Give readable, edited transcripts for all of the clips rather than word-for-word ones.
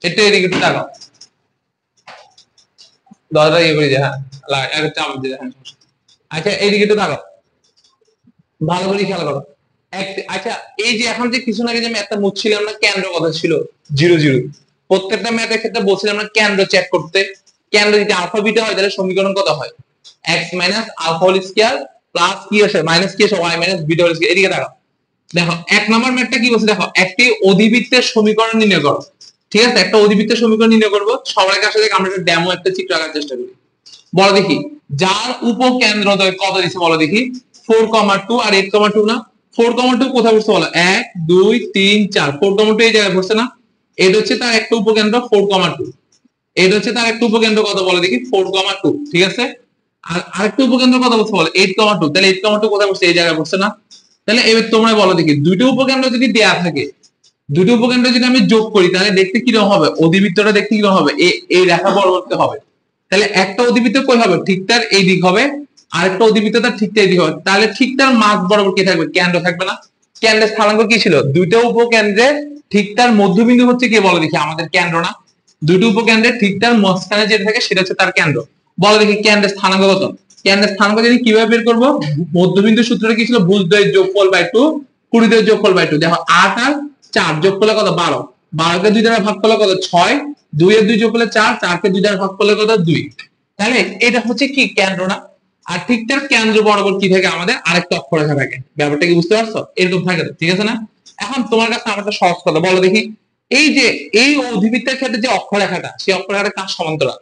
এটা এদিকে একটু তাকাও, দরজা ইয়ে করে হ্যাঁ একটা চাপ দিয়ে হ্যাঁ। আচ্ছা এইদিকে একটু তাকাও, ভালো করে খেয়াল করো। আচ্ছা এই যে এখন যে কিছু আগে যে ম্যাথটা মুছছিলাম না, কেন্দ্র কথা ছিল 0 0, প্রত্যেকটা ম্যাথের ক্ষেত্রে বলছিলাম না কেন্দ্র চেক করতে। কেন্দ্র যদি আলফা বিটা হয় তাহলে সমীকরণ কত হয়? x minus alpha whole square plus কি আসে মাইনাস কি আসে y minus beta whole square. এদিকে তাকাও, দেখো এক নম্বর ম্যাথটা কি বলছে, দেখো একটি অধিবৃত্তের সমীকরণ নির্ণয় করো। ঠিক আছে, একটা অধিবৃত্তের সমীকরণ নির্ণয় করবো। সবার কাছে আমরা একটা ডেমো একটা চিত্র আঁকার চেষ্টা করি। বলো দেখি যার উপকেন্দ্রদ্বয় কত দিছে বলো দেখি, 4,2 আর 8,2 না? 4,2 কোথায় বসছে বলো, 1 2 3 4, 4,2 এই জায়গায় বসছে না? এটা হচ্ছে তার একটা উপকেন্দ্র 4,2, এটা হচ্ছে তার একটা উপকেন্দ্র কত বলো দেখি 4,2, ঠিক আছে। আর আরেকটা উপকেন্দ্র কত বলছে বলো 8,2, তাহলে 8,2 কোথায় বসছে, এই জায়গায় বসছে না? তাহলে এবার তোমরা বলো দেখি দুইটা উপকেন্দ্র যদি দেয়া থাকে, দুটো উপকেন্দ্র যদি আমি যোগ করি তাহলে দেখতে কিরকম হবে, অধিবৃত্তটা দেখতে কিরকম হবে, এই রেখা বরাবর হবে। তাহলে একটা অধিবৃত্ত কই হবে, ঠিক তার এই দিক হবে, আরেকটা অধিবৃত্ত তার ঠিক তার এই দিক হবে। তাহলে ঠিক তার মাঝ বরাবর কি থাকবে, কেন্দ্র থাকবে না? কেন্দ্রের স্থানাঙ্ক কি ছিল, দুইটা উপকেন্দ্রের ঠিক তার মধ্যবিন্দু হচ্ছে কি বলো দেখি আমাদের কেন্দ্র না? দুটো উপকেন্দ্রের ঠিক তার মাঝখানে যেটা থাকে সেটা হচ্ছে তার কেন্দ্র। বলো দেখি কেন্দ্রের স্থানাঙ্ক কত? কেন্দ্রের স্থানাঙ্ক যদি কিভাবে বের করবো, মধ্যবিন্দু সূত্রটা কি ছিল, ভুজদ্বয়ের যোগফল বাই 2, কুড়িদ্বয়ের যোগফল বাই 2। দেখো 8 আর 4 যোগ করলে কত, 12, 12 কে 2 দ্বারা ভাগ করলে কত, 6, 2 এর 2 যোগ করলে 4, 4 কে 2 দ্বারা ভাগ করলে কত, 2। তাহলে এটা হচ্ছে কি কেন্দ্র না? আর ঠিক তার কেন্দ্র বরাবর কি থাকে আমাদের আরেকটা অক্ষরেখা থাকে। ব্যাপারটা কি বুঝতে পারছো, এরকম থাকে, ঠিক আছে না? এখন তোমার কাছে আমার একটা সহজ কথা বলো দেখি, এই যে এই অধিবৃত্তের ক্ষেত্রে যে অক্ষরেখাটা, সেই অক্ষরেখাটা কার সমান্তরাল?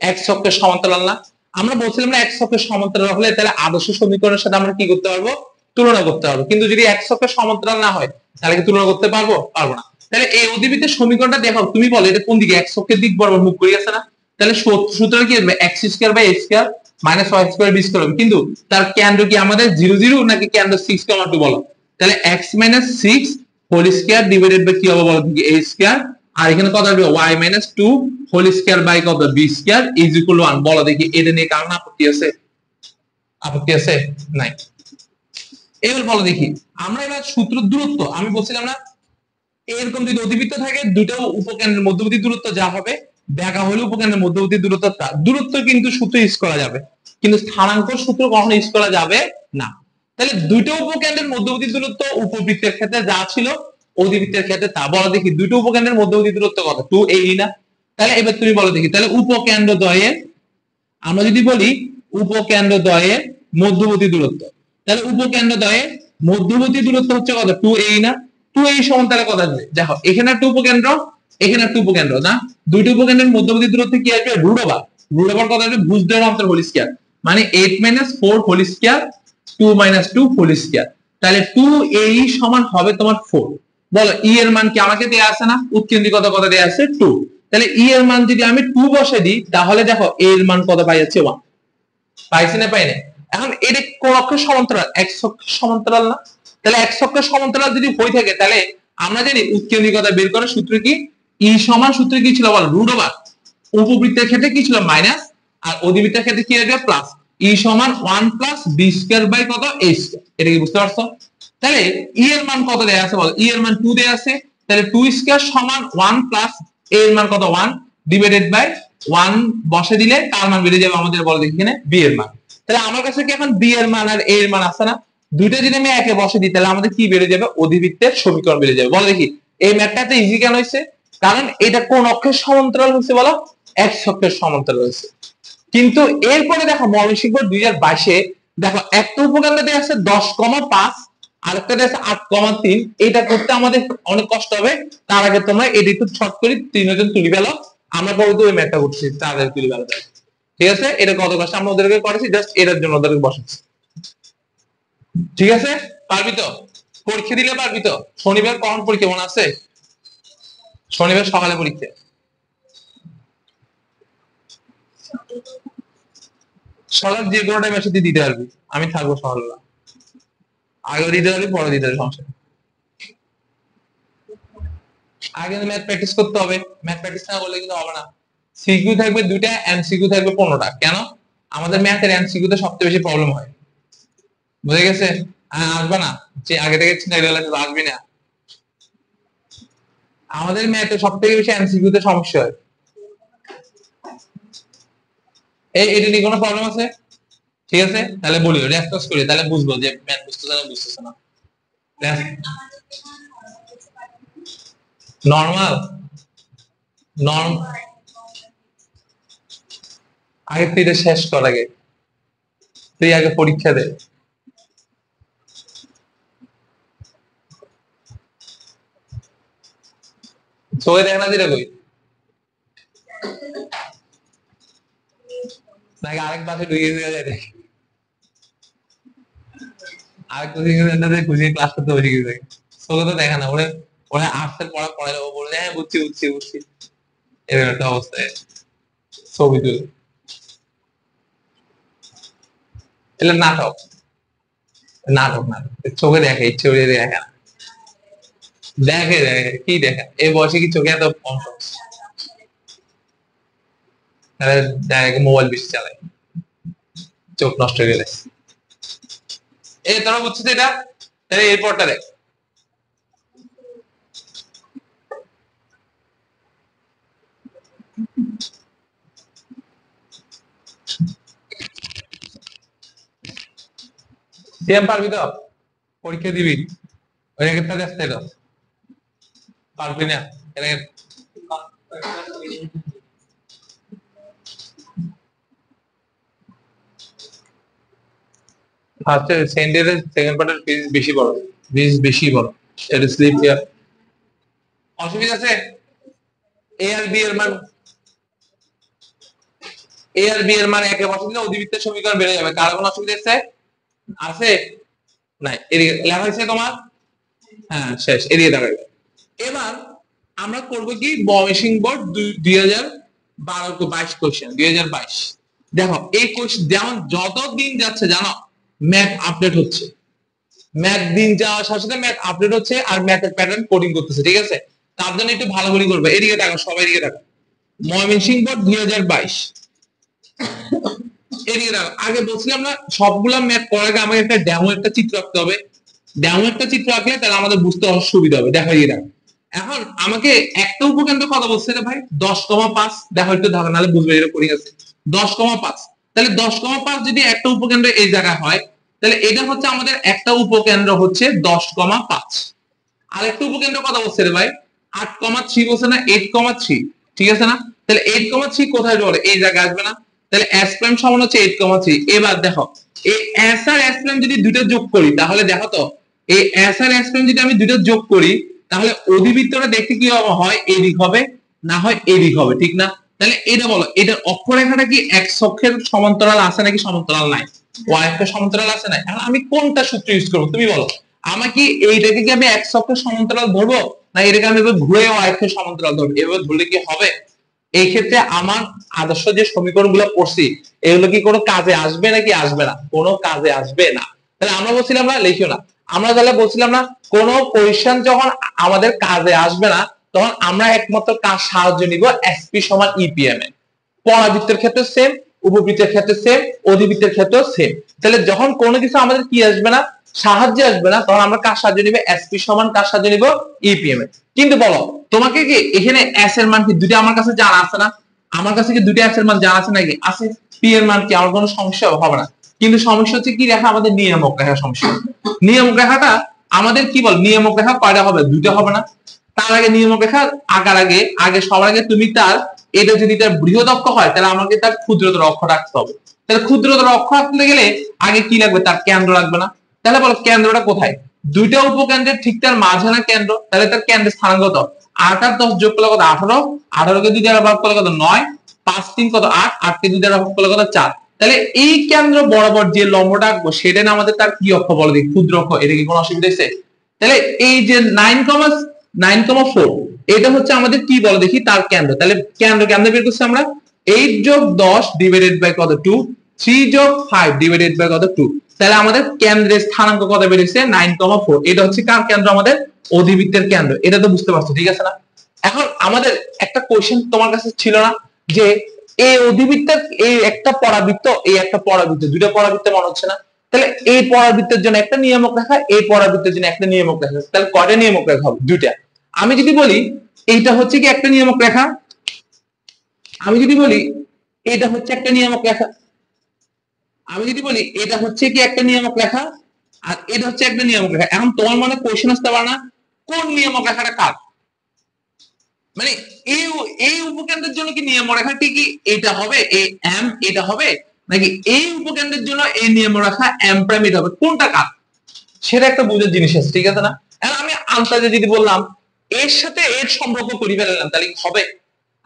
এক্স অক্ষের সমান্তরাল না? আমরা বলছিলাম না এক্স অক্ষের সমান্তরাল হলে তাহলে আদর্শ সমীকরণের সাথে আমরা কি করতে পারবো, তুলনা করতে পারবো। কিন্তু যদি এক্স অক্ষের সমান্তরাল না হয় তাহলে কি তুলনা করতে পারবো, পারবো না। তাহলে এই অধিবৃত্তের সমীকরণটা দেখো, তুমি বলো এটা কোন দিকে, এক্স অক্ষের দিক বরাবর মুখ করে আছে না? তাহলে সূত্রটা কি হবে, x square by x square minus y square b square হবে। কিন্তু তার কেন্দ্র কি আমাদের 0 0 নাকি কেন্দ্র 6,2 বলো? তাহলে x minus 6 whole square divided by কি হবে বলো দেখি, a স্কয়ার। আর এখানে কত আসবে, y minus 2 whole square by কত, b square is equal to 1। বলো দেখি এটা নিয়ে কারণ আপত্তি আছে? আপত্তি আছে? নাই। এবার বলো দেখি, আমরা এবার সূত্র দূরত্ব আমি বলছিলাম না, এরকম যদি অধিবৃত্ত থাকে দুটো উপকেন্দ্রের মধ্যবর্তী দূরত্ব যা হবে, দেখা হলে উপকেন্দ্রের মধ্যবর্তী দূরত্ব তা দূরত্ব কিন্তু সূত্র ইউজ করা যাবে, কিন্তু স্থানাঙ্ক সূত্র কখনো ইউজ করা যাবে না। তাহলে দুটো উপকেন্দ্রের মধ্যবর্তী দূরত্ব উপবৃত্তের ক্ষেত্রে যা ছিল অধিবৃত্তের ক্ষেত্রে তা। বলো দেখি দুটো উপকেন্দ্রের মধ্যবর্তী দূরত্ব কত, 2a না? তাহলে এবার তুমি বলো দেখি, তাহলে উপকেন্দ্র দ্বয়ের, আমরা যদি বলি উপকেন্দ্র দ্বয়ের মধ্যবর্তী দূরত্ব, তাহলে উপকেন্দ্র দ্বয়ের মধ্যবর্তী দূরত্ব হচ্ছে কত, 2a না? 2a সমান তাহলে কত আসবে, দেখো এখানে একটা উপকেন্দ্র, এখানে একটা উপকেন্দ্র না, দুইটা উপকেন্দ্রের মধ্যবর্তী দূরত্ব কি আসবে, রুট ওভার, রুট ওভার কত আসবে, ভুজদ্বয়ের অন্তর হোল স্কয়ার, মানে 8 - 4 হোল স্কয়ার 2 - 2 হোল স্কয়ার। তাহলে 2a সমান হবে তোমার 4। বলো ই এর মান কি আমাকে দেয়া আছে না, উৎকেন্দ্রিকতা কত দেয়া আছে, 2। তাহলে ই এর মান যদি আমি 2 বসে দিই তাহলে দেখো এ এর মান কত পাই যাচ্ছে, 1। পাইছি না পাই না? এখন এটা কোন অক্ষের সমান্তরাল, এক্স অক্ষের সমান্তরাল না? তাহলে এক্স অক্ষের সমান্তরাল যদি হয়ে থাকে তাহলে আমরা জানি উৎকেন্দ্রিকতা বের করার সূত্র কি, ই সমান সূত্র কি ছিল বল, রুট ওভার, উপবৃত্তের ক্ষেত্রে কি ছিল মাইনাস, আর অধিবৃত্তের ক্ষেত্রে কি হবে প্লাস, ই সমান 1 প্লাস বি স্কয়ার বাই কত, a স্কয়ার। এটা কি বুঝতে পারছো? তাহলে ই এর মান কত দেয়া আছে বল, ই এর মান 2 দেয়া আছে, তাহলে 2 স্কয়ার সমান 1 প্লাস a এর মান কত, 1 ডিভাইডেড বাই 1 বসে দিলে কার মান বেরিয়ে যাবে আমাদের, বল দেখি এখানে b এর মান। তাহলে আমার কাছে কি এখন b এর মান আর a এর মান আছে না, দুইটা যদি আমি একে বসে দিই তাহলে আমাদের কি বেরিয়ে যাবে, অধিবৃত্তের সমীকরণ বেরিয়ে যাবে। বল দেখি এই ম্যাথটা এত ইজি কেন হইছে, কারণ এটা কোন অক্ষের সমান্তরাল হচ্ছে বলো, এক্স অক্ষের সমান্তরাল হচ্ছে। কিন্তু এরপরে দেখো ময়মনসিংহ 2022-এ দেখো একটা উপকেন্দ্র দেয়া আছে 10,5, আরেকটা দেয়া আছে 8,3। এটা করতে আমাদের অনেক কষ্ট হবে, তার আগে তোমরা এটা একটু শর্ট করে তিনজন তুলি ফেলো, আমরা পরে ওই ম্যাথটা করছি তাদের তুলি ফেলো। ঠিক আছে, এটা কত কষ্ট আমরা ওদেরকে করেছি, জাস্ট এটার জন্য ওদেরকে বসাচ্ছি। ঠিক আছে, পারবি তো? পরীক্ষা দিলে পারবি তো? শনিবার কখন পরীক্ষা মনে আছে? শনিবার সকালে পরীক্ষা। সকাল যে কোনো টাইম এসে দিতে পারবি, আমি থাকবো সকালবেলা, আগে দিতে পারবি পরে দিতে পারবি, সমস্যা নেই। আগে ম্যাথ প্র্যাকটিস করতে হবে, ম্যাথ প্র্যাকটিস না করলে কিন্তু হবে না। সিকিউ থাকবে 2টা, এমসিকিউ থাকবে 15টা। কেন? আমাদের ম্যাথের এমসিকিউ তে সবচেয়ে বেশি প্রবলেম হয়, বুঝে গেছে? আসবে না যে আগে থেকে চিন্তা করে আসবি না, আমাদের ম্যাথে সবথেকে বেশি এমসিকিউ তে সমস্যা হয়। এটা নিয়ে কোনো প্রবলেম আছে? ঠিক আছে, তাহলে বলি রেফারেন্স করি, তাহলে বুঝবো যে ম্যাথ বুঝতেছে না বুঝতেছে না। নরমাল নর্ম আগে তুই এটা শেষ কর, আগে তুই আগে পরীক্ষা দে। চোখে দেখ না যেটা কই, নাকি আরেক পাশে ঢুকে যায় দেখ, আরেক কোচিং খুঁজে ক্লাস করতে বসে গেছে। চোখে তো দেখা না, ওরে ওরা আর্টসের পড়া পড়ালে ও বলে হ্যাঁ বুঝছি বুঝছি বুঝছি, এরকম একটা অবস্থায় ছবি তুলে। এগুলো নাটক, নাটক নাটক চোখে দেখে, ইচ্ছে করে দেখে না, দেখে দেখে কি দেখে এই বয়সে কি চোখে এত কম সমস্যা? তাহলে দেখে মোবাইল বেশি চালায়, চোখ নষ্ট হয়ে গেলে। এই তোরা বুঝছিস এটা, তাহলে এরপরটা দেখ। সিএম পারবি তো, পরীক্ষা দিবি, ওই একটা দেখতে তো পারবি না এর ফার্স্ট সেন্ডের সেকেন্ড পার্টের পেজ বেশি বড়, পেজ বেশি বড়, এটা স্লিপ ইয়ার অসুবিধা আছে। এ আর বি এর মান, এ আর বি এর মান একে বসে দিলে অধিবৃত্তের সমীকরণ বেড়ে যাবে, কার কোনো অসুবিধা আছে? আছে নাই, এদিকে লেখা হয়েছে তোমার, হ্যাঁ শেষ, এদিকে দাঁড়াবে। এবার আমরা করব কি ময়মনসিংহ বোর্ড 2012-22 কোশ্চেন, 2022। দেখো এই কোশ্চেন যেমন যত দিন যাচ্ছে জানো ম্যাথ আপডেট হচ্ছে, ম্যাথ দিন যাওয়ার সাথে সাথে ম্যাথ আপডেট হচ্ছে আর ম্যাথের প্যাটার্ন কোডিং করতেছে, ঠিক আছে? তার জন্য একটু ভালো করে করবে, এদিকে দেখো সবাই এদিকে দেখো, ময়মনসিংহ বোর্ড 2022, এদিকে দেখো। আগে বলছিলাম না সবগুলা ম্যাথ করার আগে আমাকে একটা ডেমো একটা চিত্র আঁকতে হবে, ডেমো একটা চিত্র আঁকলে তাহলে আমাদের বুঝতে সুবিধা হবে। দেখো এদিকে দেখো, এখন আমাকে একটা উপকেন্দ্র কথা বলছে রে ভাই 10,5, দেখো একটু ধারণা নাহলে বুঝবে এটা পড়ে গেছে 10,5, তাহলে 10,5 যদি একটা উপকেন্দ্র এই জায়গায় হয় তাহলে এটা হচ্ছে আমাদের একটা উপকেন্দ্র হচ্ছে 10,5। আর একটা উপকেন্দ্র কথা বলছে রে ভাই 8,3 বলছে না, 8,3, ঠিক আছে না? তাহলে 8,3 কোথায় বলে এই জায়গায় আসবে না, তাহলে s প্রাইম সমান হচ্ছে 8,3। এবার দেখো এই s আর s প্রাইম যদি দুটো যোগ করি তাহলে দেখো তো এই s আর s প্রাইম যদি আমি দুটো যোগ করি তাহলে অধিবৃত্তটা দেখতে কি হয়, এদিক হবে না হয় এদিক হবে, ঠিক না? তাহলে এটা বলো এটার অক্ষরেখাটা কি x অক্ষের সমান্তরাল আছে নাকি সমান্তরাল নাই? y অক্ষের সমান্তরাল আছে না? এখন আমি কোনটা সূত্র ইউজ করব তুমি বলো, আমাকে এইটাকে কি আমি x অক্ষের সমান্তরাল ধরবো না এটাকে আমি এভাবে ঘুরে y অক্ষের সমান্তরাল ধরবো, এভাবে ধরলে কি হবে? এই ক্ষেত্রে আমার আদর্শ যে সমীকরণগুলো পড়ছি এগুলো কি কোনো কাজে আসবে নাকি আসবে না? কোনো কাজে আসবে না। তাহলে আমরা বলছিলাম না লিখিও না, আমরা তাহলে বলছিলাম না কোন কোয়েশ্চেন যখন আমাদের কাজে আসবে না তখন আমরা একমাত্র কাজ সাহায্য নিব এসপি সমান ইপিএম এ। পরাবৃত্তের ক্ষেত্রে সেম, উপবৃত্তের ক্ষেত্রে সেম, অধিবৃত্তের ক্ষেত্রেও সেম। তাহলে যখন কোনো কিছু আমাদের কি আসবে না, সাহায্যে আসবে না, তখন আমরা কার সাহায্য নিব? এসপি সমান কার সাহায্য নিব? ইপিএম এ। কিন্তু বলো তোমাকে কি এখানে এস এর মান কি দুটো আমার কাছে জানা আছে না? আমার কাছে কি দুটো এস এর মান জানা আছে নাকি? আছে। পি এর মান কি, আমার কোনো সমস্যা হবে না। কিন্তু সমস্যা হচ্ছে কি রেখা, আমাদের নিয়ামক রেখা সমস্যা। নিয়ামক রেখাটা আমাদের কি বল, নিয়ামক রেখা কয়টা হবে? দুটো হবে না? তার আগে নিয়ামক রেখা আঁকার আগে আগে সবার আগে তুমি তার এটা যদি তার বৃহৎ অক্ষ হয় তাহলে আমাকে তার ক্ষুদ্রতর অক্ষ রাখতে হবে। তাহলে ক্ষুদ্রতর অক্ষ রাখতে গেলে আগে কি লাগবে? তার কেন্দ্র লাগবে না? তাহলে বলো কেন্দ্রটা কোথায়? দুইটা উপকেন্দ্রের ঠিক তার মাঝে না কেন্দ্র, তাহলে তার কেন্দ্রের স্থান কত? 8 আর 10 যোগ করলে কত? 18, 18 কে 2 দ্বারা ভাগ করলে কত? 9, 5 3 কত? 8, 8 কে 2 দ্বারা ভাগ করলে কত? 4। তাহলে এই কেন্দ্র বরাবর যে লম্বটা আঁকবো সেটা না আমাদের তার কি অক্ষ বলো দেখি? ক্ষুদ্র অক্ষ। এটা কি কোনো অসুবিধা আছে? তাহলে এই যে 9,4 এটা হচ্ছে আমাদের কি বলো দেখি? তার কেন্দ্র। তাহলে কেন্দ্র কেন্দ্র বের করছি আমরা 8 যোগ 10 ডিভাইডেড বাই কত? 2, 3 যোগ 5 ডিভাইডেড বাই কত? 2। তাহলে আমাদের কেন্দ্রের স্থানাঙ্ক কত বেরিয়েছে? 9,4। এটা হচ্ছে কার কেন্দ্র? আমাদের অধিবৃত্তের কেন্দ্র। এটা তো বুঝতে পারছো, ঠিক আছে না? এখন আমাদের একটা কোশ্চেন তোমার কাছে ছিল না যে এই অধিবৃত্তের এই একটা পরাবৃত্ত, এই একটা পরাবৃত্ত, দুটো পরাবৃত্ত মনে হচ্ছে না? তাহলে এই পরাবৃত্তের জন্য একটা নিয়ামক রেখা, এই পরাবৃত্তের জন্য একটা নিয়ামক রেখা, তাহলে কয়টা নিয়ামক রেখা হবে? দুইটা। আমি যদি বলি এইটা হচ্ছে কি একটা নিয়ামক রেখা। আমি যদি বলি এটা হচ্ছে একটা নিয়ামক রেখা, আমি যদি বলি এটা হচ্ছে কি একটা নিয়ামক রেখা, আর এটা হচ্ছে একটা নিয়ামক রেখা। এখন তোমার মনে কোশ্চেন আসতে পারে না কোন নিয়ামক রেখাটা কার, মানে এই এই উপকেন্দ্রের জন্য কি নিয়ম রেখাটি কি এটা হবে এই এম এটা হবে, নাকি এই উপকেন্দ্রের জন্য এই নিয়ম রেখা এম প্রাইম এটা হবে, কোনটা কার, সেটা একটা বুঝার জিনিস আছে, ঠিক আছে না? এখন আমি আন্দাজে যদি বললাম এর সাথে এর সম্পর্ক করি ফেললাম তাহলে কি হবে?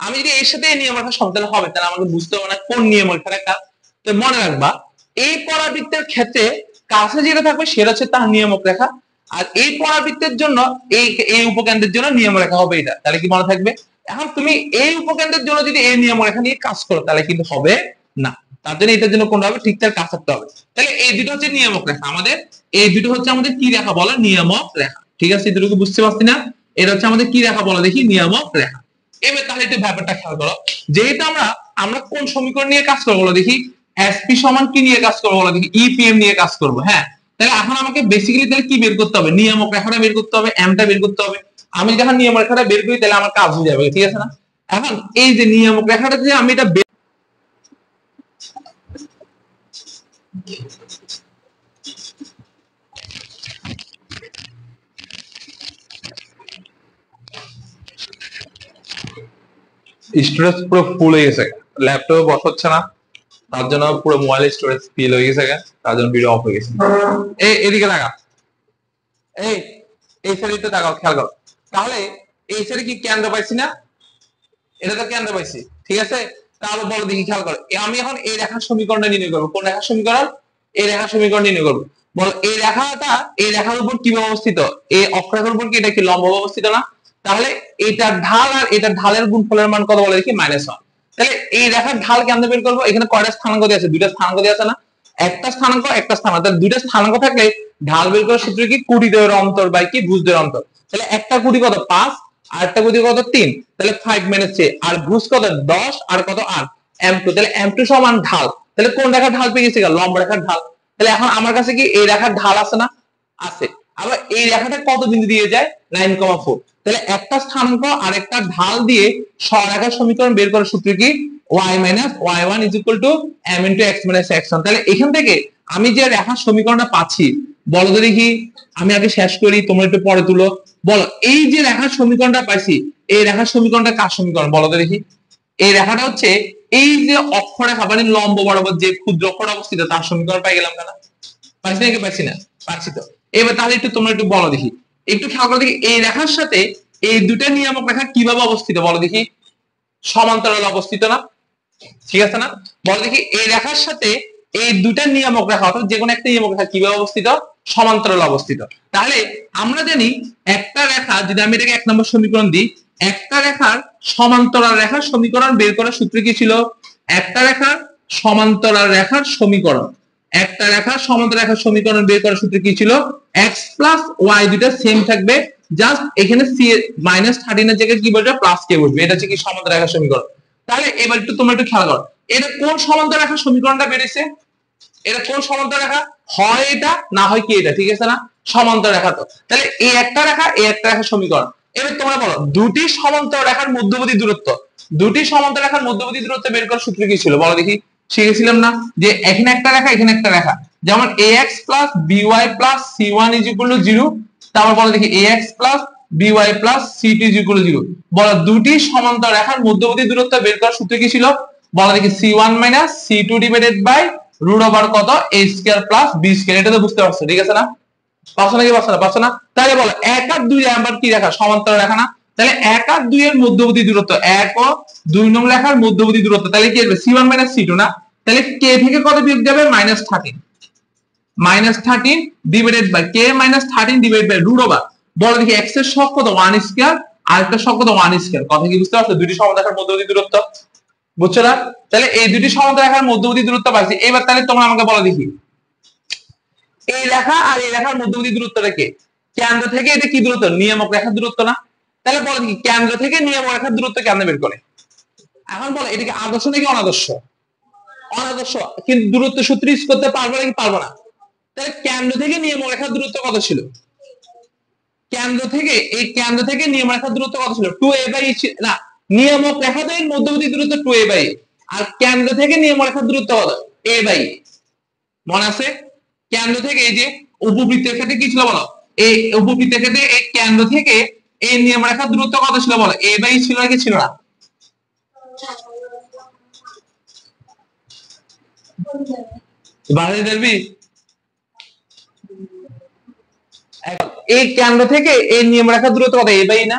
আমি যদি এর সাথে এই নিয়ম রেখা সমান্তরাল হবে তাহলে আমাকে বুঝতে হবে না কোন নিয়ম রেখাটা কার। তো মনে রাখবা এই পরাবৃত্তের ক্ষেত্রে কাছে যেটা থাকবে সেটা হচ্ছে তার নিয়ামক রেখা, আর এই পরাবৃত্তের জন্য এই এই উপকেন্দ্রের জন্য নিয়ম রেখা হবে এটা, তাহলে কি মনে থাকবে? এখন তুমি এই উপকেন্দ্রের জন্য যদি এই নিয়ম রেখা নিয়ে কাজ করো তাহলে কিন্তু হবে না, তার জন্য এটার জন্য কোনটা হবে ঠিকঠাক কাজ করতে হবে। তাহলে এই দুটো হচ্ছে নিয়ামক রেখা আমাদের, এই দুটো হচ্ছে আমাদের কি রেখা বলো, নিয়ামক রেখা, ঠিক আছে? এটুকু বুঝতে পারছি না? এটা হচ্ছে আমাদের কি রেখা বলো দেখি, নিয়ামক রেখা। এবার তাহলে একটু ব্যাপারটা খেয়াল করো, যেহেতু আমরা আমরা কোন সমীকরণ নিয়ে কাজ করবো বলো দেখি, এসপি সমান কি নিয়ে কাজ করবো বলো দেখি, ইপিএম নিয়ে কাজ করবো। হ্যাঁ, তাহলে এখন আমাকে বেসিক্যালি তাহলে কি বের করতে হবে, নিয়ামক রেখাটা বের করতে হবে, এমটা বের করতে হবে। আমি যখন নিয়ামক রেখাটা বের করি তাহলে আমার কাজ হয়ে যাবে, ঠিক আছে না? এখন এই যে নিয়ামক রেখাটা যে আমি এটা স্টোরেজ পুরো ফুল হয়ে গেছে, ল্যাপটপে বসাচ্ছে না, তার জন্য পুরো মোবাইল স্টোরেজ ফিল হয়ে গেছে, তার জন্য ভিডিও অফ হয়ে গেছে। এই এদিকে লাগা, এই এই সাইডে তো তাকাও, খেয়াল করো। তাহলে এই সাইডে কি কেন্দ্র পাইছি না, এটা তো কেন্দ্র পাইছি, ঠিক আছে? তাহলে বলো দেখি, খেয়াল করো, আমি এখন এই রেখার সমীকরণটা নির্ণয় করবো। কোন রেখার সমীকরণ? এই রেখার সমীকরণ নির্ণয় করবো। বলো এই রেখাটা এই রেখার উপর কিভাবে অবস্থিত, এই অক্ষরেখার উপর কি এটা কি লম্ব অবস্থিত না? তাহলে এটার ঢাল আর এটার ঢালের গুণফলের মান কত বলে দেখি, -1। তাহলে এই রেখার ঢাল কেমনে বের করবো? এখানে কয়টা স্থানাঙ্ক দেওয়া আছে, দুইটা স্থানাঙ্ক দেওয়া আছে না? একটা স্থানাঙ্ক একটা স্থানাঙ্ক, তাহলে দুইটা স্থানাঙ্ক থাকলে ঢাল বের করার সূত্র কি, কুড়িদ্বয়ের অন্তর বাই কি ভুজদ্বয়ের অন্তর। তাহলে একটা কুড়ি কত 5, আর একটা কুড়ি কত 3, তাহলে 5 - 6, আর ভুজ কত 10, আর কত 8, m2। তাহলে m2 সমান ঢাল, তাহলে কোন রেখার ঢাল পেয়ে গেছি, লম্ব রেখার ঢাল। তাহলে এখন আমার কাছে কি এই রেখার ঢাল আছে না? আছে। আবার এই রেখাটা কত বিন্দু দিয়ে যায়, 9,4। তাহলে একটা স্থানাঙ্ক আর একটা ঢাল দিয়ে সরেখার সমীকরণ বের করার সূত্র কি, y - y1 = m * x - x1। তাহলে এখান থেকে আমি যে রেখার সমীকরণটা পাচ্ছি, বলো তো দেখি, আমি আগে শেষ করি, তোমরা একটু পরে তুলো। বলো এই যে রেখার সমীকরণটা পাইছি, এই রেখার সমীকরণটা কার সমীকরণ বলো তো দেখি? এই রেখাটা হচ্ছে এই যে অক্ষরেখা মানে লম্ব বরাবর যে ক্ষুদ্র অক্ষর অবস্থিত তার সমীকরণ পাই গেলাম না? পাইছি নাকি পাইছি না? পাচ্ছি তো। এবার তাহলে একটু তোমরা একটু বলো দেখি, একটু খেয়াল করে দেখি এই রেখার সাথে এই দুটো নিয়ামক রেখা কিভাবে অবস্থিত বলো দেখি, সমান্তরাল অবস্থিত না? ঠিক আছে না? বলো দেখি এই রেখার সাথে এই দুটা নিয়ামক রেখা অর্থাৎ যে কোনো একটা নিয়ামক রেখা কিভাবে অবস্থিত, সমান্তরাল অবস্থিত। তাহলে আমরা জানি একটা রেখা, যদি আমি এটাকে 1 নম্বর সমীকরণ দিই, একটা রেখার সমান্তরাল রেখার সমীকরণ বের করার সূত্র কি ছিল, একটা রেখার সমান্তরাল রেখার সমীকরণ, একটা রেখার সমান্তরাল রেখার সমীকরণ বের করার সূত্র কি ছিল, x + y দুটো সেম থাকবে, জাস্ট এখানে c -13 এর জায়গায় কি বসবে, প্লাস কে বসবে, এটা হচ্ছে কি সমান্তরাল রেখার সমীকরণ। তাহলে এবার একটু তোমরা একটু খেয়াল করো, এটা কোন সমান্তরাল রেখার সমীকরণটা বেরিয়েছে, এটা কোন সমান্তরাল রেখা, হয় এটা না হয় কি এটা, ঠিক আছে না? সমান্তরাল রেখা তো, তাহলে এই একটা রেখা এই একটা রেখার সমীকরণ। এবার তোমরা বলো দুটি সমান্তরাল রেখার মধ্যবর্তী দূরত্ব, দুটি সমান্তরাল রেখার মধ্যবর্তী দূরত্ব বের করার সূত্র কি ছিল বলো দেখি? শিখেছিলাম না যে এখানে একটা রেখা এখানে একটা রেখা, যেমন ax + by + c1 = 0। তারপর বলো দেখি ax + by + c2 = 0। বলো দুটি সমান্তরাল রেখার মধ্যবর্তী দূরত্ব বের করার সূত্র কি ছিল বলো দেখি, c1 - c2 √, কত a² + b²। এটা তো বুঝতে পারছো, ঠিক আছে না? পারছো নাকি পারছো না? পারছো না? তাহলে বলো 1 আর 2 আবার কি রেখা, সমান্তরাল রেখা না? তাহলে 1 আর 2 এর মধ্যবর্তী দূরত্ব, 1 ও 2 নং রেখার মধ্যবর্তী দূরত্ব, তাহলে কি হবে c1 - c2 না? তাহলে k থেকে কত বিয়োগ যাবে, -13, -13 k - 13 √। বলো দেখি x এর সহগ কত 1² আর একটা সহগ কত 1²। কথা কি বুঝতে পারছো? দুটি সমান্তরাল রেখার মধ্যবর্তী দূরত্ব, বুঝছো না? তাহলে এই দুটি সমান্তরাল রেখার মধ্যবর্তী দূরত্ব পাইছি। এবার তাহলে তোমরা আমাকে বলো দেখি এই রেখা আর এই রেখার মধ্যবর্তী দূরত্বটা কি, কেন্দ্র থেকে এটা কি দূরত্ব, নিয়ামক রেখার দূরত্ব না? তাহলে বলো দেখি কেন্দ্র থেকে নিয়ামক রেখার দূরত্ব কেমনে বের করে? এখন বলো এটা কি আদর্শ নাকি অনাদর্শ? অনাদর্শ। কিন্তু দূরত্ব সূত্র ইউজ করতে পারবো নাকি পারবো না? তাহলে কেন্দ্র থেকে নিয়ামক রেখার দূরত্ব কত ছিল? কেন্দ্র থেকে নিয়ম রেখার দূরত্ব কত ছিল 2a/e না, নিয়ামক রেখা দ্বয়ের মধ্যবর্তী দূরত্ব 2a/e, আর কেন্দ্র থেকে নিয়ম রেখার দূরত্ব কত a/e। মনে আছে? কেন্দ্র থেকে এই যে উপবৃত্তের ক্ষেত্রে কি ছিল বলো, এই উপবৃত্তের ক্ষেত্রে এই কেন্দ্র থেকে এই নিয়ম রেখার দূরত্ব কত ছিল বলো, a/e ছিল নাকি ছিল না? বাড়াই দেবি। এই কেন্দ্র থেকে এই নিয়ম রেখার দূরত্ব কত a/e না?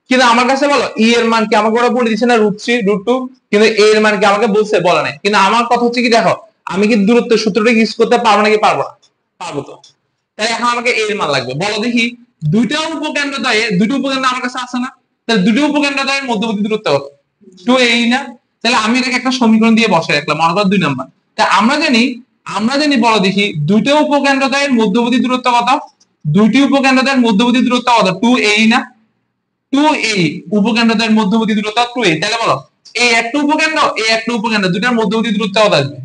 কিন্তু আমার কাছে বলো ই এর মান কি আমাকে ওরা বলে দিচ্ছে না √3 √2, কিন্তু এ এর মান কি আমাকে বলছে, বলা নাই। কিন্তু আমার কথা হচ্ছে কি দেখো, আমি কি দূরত্বের সূত্রটা ইউজ করতে পারবো নাকি পারবো না? পারবো তো। তাহলে এখন আমাকে এর মান লাগবে, বলো দেখি দুটো উপকেন্দ্র আমার কাছে আছে না? তাহলে দুটো উপকেন্দ্র দ্বয়ের মধ্যবর্তী দূরত্ব কত 2a না? তাহলে আমি এটাকে একটা সমীকরণ দিয়ে বসাই রাখলাম, মনে করো 2 নাম্বার। তা আমরা জানি বলো দেখি দুটো উপকেন্দ্র দ্বয়ের মধ্যবর্তী দূরত্ব কত? দুইটি উপকেন্দ্র দ্বয়ের মধ্যবর্তী দূরত্ব কত 2a না? 2a উপকেন্দ্রদের মধ্যবর্তী দূরত্ব 2a। তাহলে বলো এই একটা উপকেন্দ্র দুটার মধ্যবর্তী দূরত্ব কত আসবে?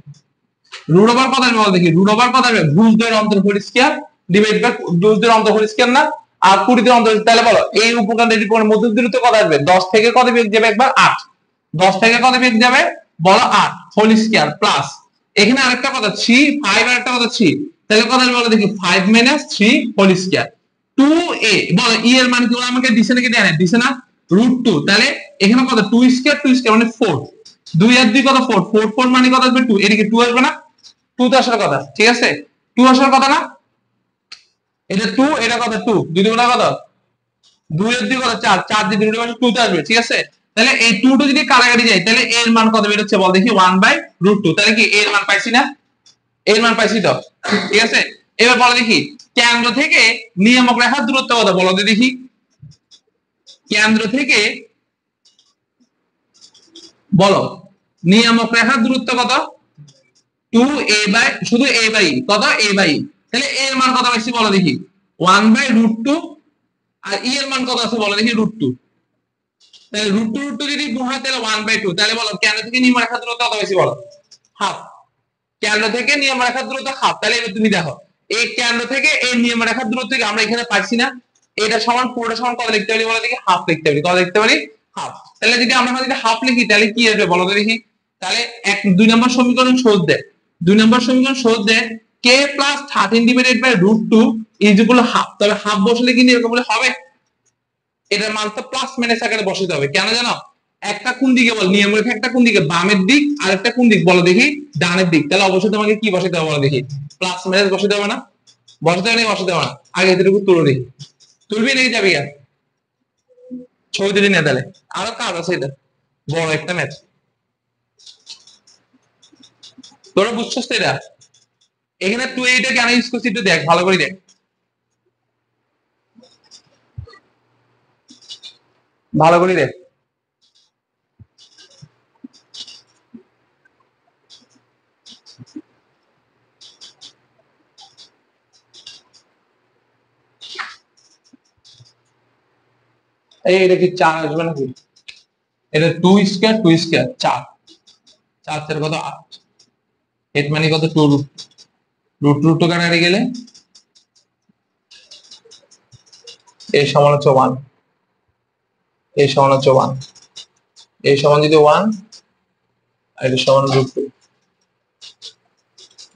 রুট ওভার কত আসবে বলো দেখি, রুট ওভার কত আসবে ভুজদ্বয়ের অন্তর্ভুজ স্কয়ার ডিভাইড বাই ভুজদ্বয়ের অন্তর্ভুজ স্কয়ার না, আর পরিধির অন্তর্ভুজ। তাহলে বলো এই উপকেন্দ্রটির মধ্যবর্তী দূরত্ব কত আসবে? 10 থেকে কত বিয়োগ যাবে একবার 8, 10 থেকে কত বিয়োগ যাবে বলো 8 হোল স্কয়ার প্লাস এখানে আরেকটা কথা 3 5 আরেকটা কথা 3, তাহলে কত আসবে বলো দেখি 5 - 3 হোল স্কয়ার 2a। বলো ই এর মান কি আমাকে দিছে নাকি দেয় না? দিছে না, √2। তাহলে এখানে কত 2 স্কয়ার মানে 4, 2 আর 2 কত 4, 4 4 মানে কত আসবে 2, এদিকে 2 আসবে না? 2 তো আসার কথা, ঠিক আছে 2 আসার কথা না? এটা 2 এটা কত 2, দুই দুগুণা কত 2 এর 2 কত 4, 4 দিয়ে 2 মানে 2 তে আসবে, ঠিক আছে। তাহলে এই 2 টো যদি কাটাকাটি যায় তাহলে এর মান কত বের হচ্ছে বল দেখি 1/√2। তাহলে কি এর মান পাইছি না? এর মান পাইছি তো, ঠিক আছে। এবার বলো দেখি কেন্দ্র থেকে নিয়ামক রেখার দূরত্ব কত বলো দেখি, কেন্দ্র থেকে বলো নিয়ামক রেখার দূরত্ব কত 2a শুধু a/e কত a/e। তাহলে এর মান কত পাইছি বলো দেখি 1/√2, আর ই এর মান কত আছে বলো দেখি √2। তাহলে √2 যদি গুণ হয় তাহলে 1/2। তাহলে বলো কেন্দ্র থেকে নিয়ম রেখার দূরত্ব কত পাইছি বলো হাফ। কেন্দ্র থেকে নিয়ম রেখার দূরত্ব হাফ। তাহলে এবার তুমি দেখো এই কেন্দ্র থেকে এই নিয়ম রেখার দূরত্ব আমরা এখানে পাচ্ছি না, এটা সমান পুরোটা সমান কত লিখতে পারি বলো দেখি হাফ লিখতে পারি। কত লিখতে পারি হাফ। তাহলে যদি আমরা যদি হাফ লিখি তাহলে কি আসবে বলো তো দেখি। তাহলে 2 নম্বর সমীকরণ সহজ দেয়, 2 নম্বর সমীকরণ সহজ দেয় k + 13 divided by √2 is equal half. তবে হাফ বসলে কি এরকম বলে হবে? এটার মান তো প্লাস মাইনাস আকারে বসাতে হবে, কেন জানো? একটা কোন দিকে বল নিয়ম রেখা, একটা কোন দিকে বামের দিক, আর একটা কোন দিক বলো দেখি ডানের দিক। তাহলে অবশ্যই তোমাকে কি বসাতে হবে বলো দেখি প্লাস মাইনাস বসাতে হবে না? বসাতে হবে না বসাতে হবে না? আগে এটুকু তুলে দেখি, তুলবি নাকি যাবি? আর ছবি তুলি না তাহলে আরো কাজ আছে, এটা বড় একটা ম্যাচ, তোরা বুঝছস তো এটা। এখানে তুই এইটা কেন ইউজ করছিস একটু দেখ, ভালো করে দেখ, ভালো করে দেখ। এটা কি 4 আসবে নাকি? এটা 2 স্কয়ার 2 স্কয়ার 4, 4 4 কত 8, 8 মানে কত 2 √2 কাটাকাটি গেলে এ সমান হচ্ছে 1, এ সমান হচ্ছে 1, এ সমান যদি 1 আর এটা সমান √2,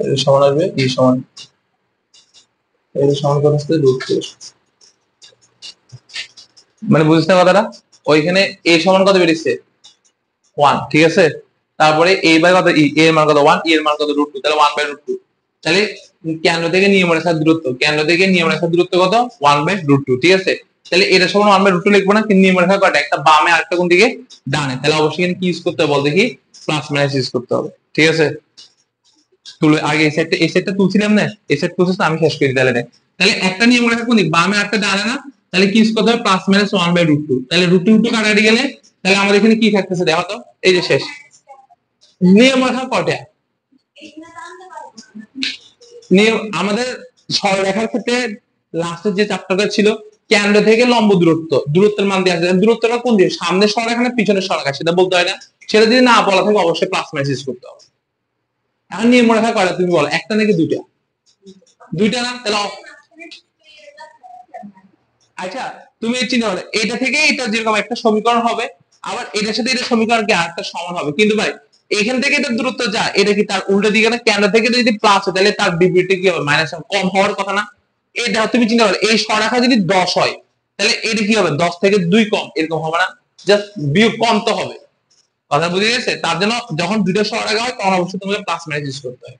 এটা সমান আসবে ই সমান, এটা সমান কত আসছে √2। মানে বুঝছ না কথাটা? ওইখানে এ সমান কত বেরিয়েছে 1, ঠিক আছে। তারপরে a বাই কত ই, এর মান কত 1, এর মান কত √2, তাহলে 1/√2। তাহলে কেন্দ্র থেকে নিয়ম রেখার দূরত্ব, কেন্দ্র থেকে নিয়ম রেখার দূরত্ব কত 1/√2, ঠিক আছে। তাহলে এটা সমান 1/√2 লিখবো না, কিন্তু নিয়ম রেখা কয়টা একটা বামে আরেকটা কোন দিকে ডানে। তাহলে অবশ্যই এখানে কি ইউজ করতে হবে বল দেখি প্লাস মাইনাস ইউজ করতে হবে, ঠিক আছে। তুলে আগে এই সেটটা তুলছিলাম না, এই সেট প্রসেস আমি শেষ করি তাহলে দেখ। তাহলে একটা নিয়ম রেখা কোন দিক বামে একটা ডানে না, তাহলে কি ইউজ করতে হবে প্লাস মাইনাস 1/√2। তাহলে √2 কাটাকাটি গেলে তাহলে আমাদের এখানে কি থাকতেছে দেখো তো, এই যে শেষ নিয়ম রেখা কয়টা নিয়ম আমাদের সরলরেখার ক্ষেত্রে লাস্টের যে চ্যাপ্টারটা ছিল কেন্দ্র থেকে লম্ব দূরত্ব, দূরত্বের মান দেওয়া আছে, দূরত্বটা কোন দিকে সামনের সরলরেখা না পিছনের সরলরেখা সেটা বলতে হয় না, সেটা যদি না বলা থাকে অবশ্যই প্লাস মাইনাস ইউজ করতে হবে। এখন নিয়ম রেখা কয়টা তুমি বলো, একটা নাকি দুইটা? দুইটা না? তাহলে আচ্ছা তুমি চিন্তা করো এটা থেকে এটা যেরকম একটা সমীকরণ হবে, আবার এটার সাথে এটা সমীকরণ কি আরেকটা সমান হবে, কিন্তু ভাই এখান থেকে এটা দূরত্ব যা, এটা কি তার উল্টো দিকে না? কেন্দ্র থেকে যদি প্লাস হয় তাহলে তার বিপরীতে কি হবে? মাইনাস কম হওয়ার কথা না? এটা তুমি চিন্তা করো এই সরেখা যদি 10 হয় তাহলে এটা কি হবে? 10 থেকে 2 কম, এরকম হবে না? জাস্ট বিয়োগ কম তো হবে। কথা বুঝে গেছে? তার জন্য যখন দুটো সরেখা হয় তখন অবশ্যই তোমাকে প্লাস মাইনাস ইউজ করতে হয়।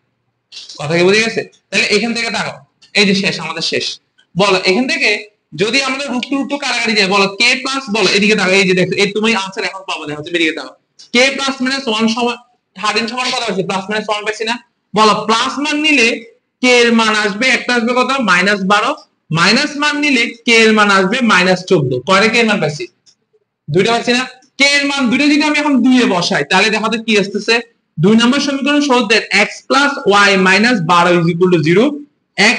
কথা কি বুঝে গেছে? তাহলে এখান থেকে দেখো এই যে শেষ, আমাদের শেষ। বলো এখান থেকে যদি আমাদের রুট টু রুট টু কাটাকাটি যায়, বলো কে প্লাস, বলো এদিকে দেখো, এই যে দেখো এই তুমি আনসার এখন পাবো, দেখো তুমি এদিকে দেখো কে প্লাস মাইনাস ওয়ান সমান 13 সমান কত হচ্ছে? প্লাস মাইনাস ওয়ান পাইছি না? বলো প্লাস মান নিলে কে এর মান আসবে, একটা আসবে কত? -12। মাইনাস মান নিলে কে এর মান আসবে -14। কয়টা কে এর মান পাইছি? দুইটা পাচ্ছি না? কে এর মান দুইটা যদি আমি এখন 2 এ বসাই তাহলে দেখো তো কি আসতেছে? 2 নম্বর সমীকরণ সহজ দেন x y - 12 = 0, x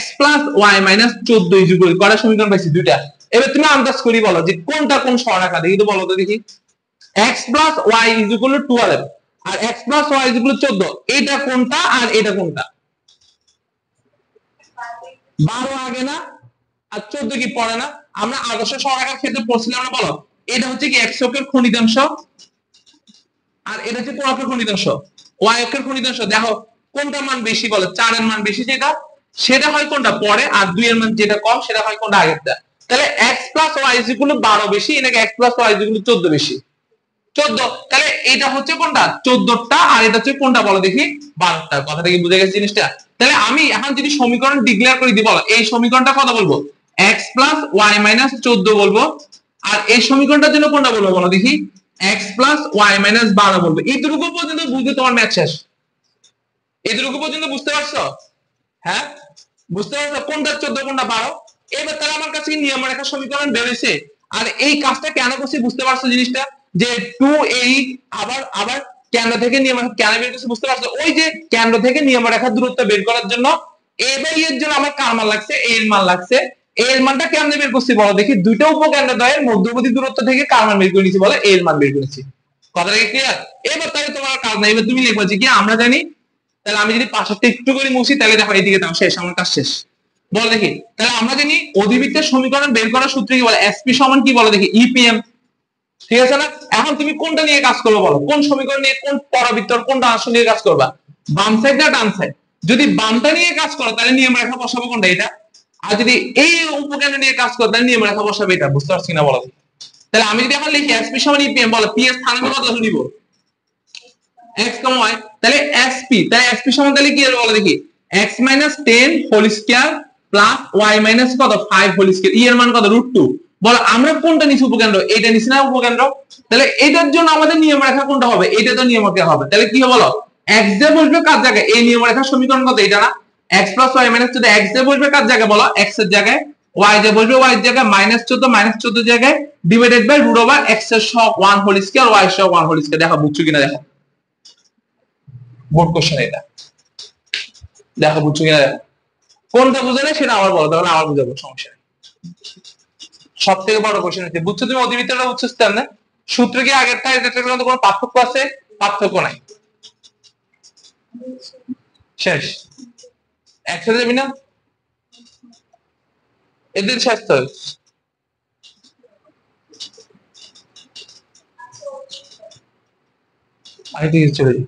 y - 14 = কয়টা সমীকরণ পাইছি? দুইটা। এবার তুমি আন্দাজ করি বলো যে কোনটা কোন সরলরেখা, দেখি তো, বলো তো দেখি। x y = 12 আর x y = 14, এটা কোনটা আর এটা কোনটা? 12 আগে না আর 14 কি পরে না? আমরা আদর্শ সরলরেখার ক্ষেত্রে পড়ছিলাম না, বলো এটা হচ্ছে কি x অক্ষের খন্ডিতাংশ আর এটা হচ্ছে কোন অক্ষের খন্ডিতাংশ? y অক্ষের খন্ডিতাংশ। দেখো কোনটা মান বেশি? বলো 4 এর মান বেশি যেটা, সেটা হয় কোনটা পরে, আর 2 এর মান যেটা কম সেটা হয় কোনটা আগেরটা। তাহলে x y = 12 বেশি নাকি x y = 14 বেশি? 14। তাহলে এটা হচ্ছে কোনটা? 14টা, আর এটা হচ্ছে কোনটা বলো দেখি? 12টা। কথাটা কি বুঝে গেছে জিনিসটা? তাহলে আমি এখন যদি সমীকরণ ডিক্লেয়ার করে দিই, বলো এই সমীকরণটা কত বলবো? x y - 14 বলবো, আর এই সমীকরণটার জন্য কোনটা বলবো বলো দেখি? x y - 12 বলবো। এইটুকু পর্যন্ত বুঝতে তোমার ম্যাথ শেষ। এইটুকু পর্যন্ত বুঝতে পারছো? হ্যাঁ, বুঝতে পারছো কোনটা 14 কোনটা 12? এবার তাহলে আমার কাছে নিয়ম রেখা সমীকরণ বেরোইছে। আর এই কাজটা কেন করছি বুঝতে পারছো জিনিসটা? যে 2 আবার আবার কেন্দ্র থেকে নিয়ম রেখা কেন বের করছি বুঝতে পারছো? ওই যে কেন্দ্র থেকে নিয়ম রেখা দূরত্ব বের করার জন্য এ বাই এর জন্য আমার কার মান লাগছে? এ এর মান লাগছে। এ এর মানটা কেমনে বের করছি বলো দেখি? দুইটা উপকেন্দ্র দ্বয়ের মধ্যবর্তী দূরত্ব থেকে কার মান বের করে নিয়েছি বলো? এ এর মান বের করেছি। কথাটা কি ক্লিয়ার? এবার তাহলে তোমার কাজ নাই, এবার তুমি লিখবা যে কি আমরা জানি। তাহলে আমি যদি পাশেরটা একটু করে মুছি তাহলে দেখো এইদিকে দাও, শেষ, আমার কাজ শেষ। বল দেখি, তাহলে আমরা জানি অধিবৃত্তের সমীকরণ বের করার সূত্র কি বলে? এসপি সমান কি বলে দেখি? ইপিএম। ঠিক আছে না? এখন তুমি কোনটা নিয়ে কাজ করবে বলো? কোন সমীকরণ নিয়ে, কোন পরাবৃত্তর কোনটা আসল নিয়ে কাজ করবা? বাম সাইড না ডান সাইড? যদি বামটা নিয়ে কাজ করো তাহলে নিয়ম রেখা বসাবো কোনটা? এটা। আর যদি এই উপকেন্দ্র নিয়ে কাজ করো তাহলে নিয়ম রেখা বসাবে এটা। বুঝতে পারছি না বলো? তাহলে আমি যদি এখন লিখি এসপি সমান ইপিএম, বলো পি এর স্থানাঙ্ক কত নিব? x, y, তাহলে sp, তাহলে sp সমান তাহলে কি হবে বলো দেখি? x - 10 whole square plus y - কত 5 হোল স্কয়ার, এর মান কত? √2। বলো আমরা কোনটা নিছি উপকেন্দ্র? এটা নিছি না উপকেন্দ্র? তাহলে এটার জন্য আমাদের নিয়ম রেখা কোনটা হবে? এটা তো নিয়ম রেখা হবে। তাহলে কি হবে বলো? x যে বসবে কার জায়গায়? এই নিয়ম রেখার সমীকরণ কত? এটা না? x y - যদি x যে বসবে কার জায়গায় বলো? x এর জায়গায়। y যে বসবে y এর জায়গায়, -14 জায়গায় ডিভাইডেড বাই √x এর সহগ 1 হোল স্কয়ার, y এর সহগ 1 হোল স্কয়ার। দেখো বুঝছো কিনা দেখো। বোর্ড কোশ্চেন এটা, দেখো বুঝছো কিনা দেখো। কোনটা বুঝে না সেটা আবার বলো, তাহলে আবার বুঝাবো, সমস্যা নেই। সব থেকে বড় কোশ্চেন হচ্ছে বুঝছো তুমি অধিবৃত্তটা বুঝছো না? সূত্র কি আগেরটা এটার মধ্যে কোনো পার্থক্য আছে? পার্থক্য নাই। শেষ। একসাথে যাবি না? এদের শেষ তো। আমি ঠিক চলে যাই।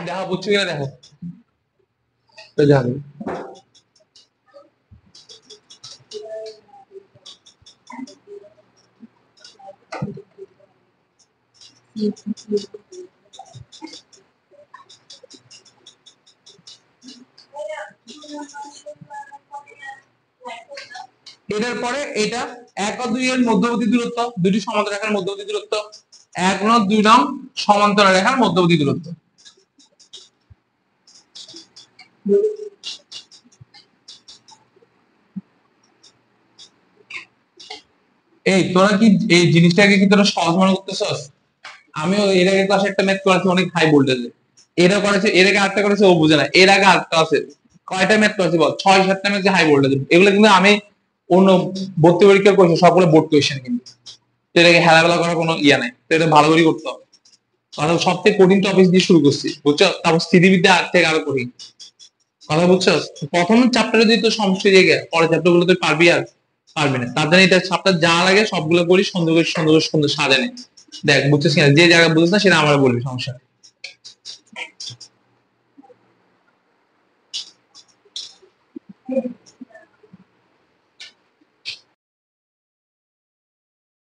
দেখো বুঝছো কিনা দেখো, তো যাবে। এটার পরে এটা 1 ও 2 এর মধ্যবর্তী দূরত্ব, দুটি সমান্তরাল রেখার মধ্যবর্তী দূরত্ব। 1 ও 2 নং সমান্তরাল রেখার মধ্যবর্তী দূরত্ব। এই তোরা কি এই জিনিসটাকে কি তোরা সহজ মনে করতেছস? আমিও এর আগে ক্লাসে একটা ম্যাথ করেছি অনেক হাই ভোল্টেজে। এরা করেছে, এর আগে আরেকটা করেছে ও বুঝে না, এর আগে আরেকটা আছে কয়টা ম্যাথ করেছি বল, 6-7টা ম্যাথ হাই ভোল্টেজ। এগুলো কিন্তু আমি অন্য ভর্তি পরীক্ষার কোয়েশ্চেন, সবগুলো বোর্ড কোয়েশ্চেন কিন্তু। তো এটাকে হেলাবেলা করার কোনো ইয়া নাই, তো এটা ভালো করে করতে হবে। কারণ সবথেকে কঠিন টপিক দিয়ে শুরু করছি, বুঝছো? তারপর স্থিতিবিদ্যা আর থেকে আরো কঠিন, কথা বুঝছো? প্রথম চ্যাপ্টারে যদি তো সমস্যা হয়ে গেছে, পরের চ্যাপ্টার গুলো তুই পারবি আর পারবি না। তার জন্য এটা চ্যাপ্টার যা লাগে সবগুলো করি, সুন্দর করে সুন্দর করে সুন্দর সাজানে। দেখ বুঝছিস কিনা, যে জায়গায় বুঝছিস না সেটা আমার বলবি, সমস্যা নেই।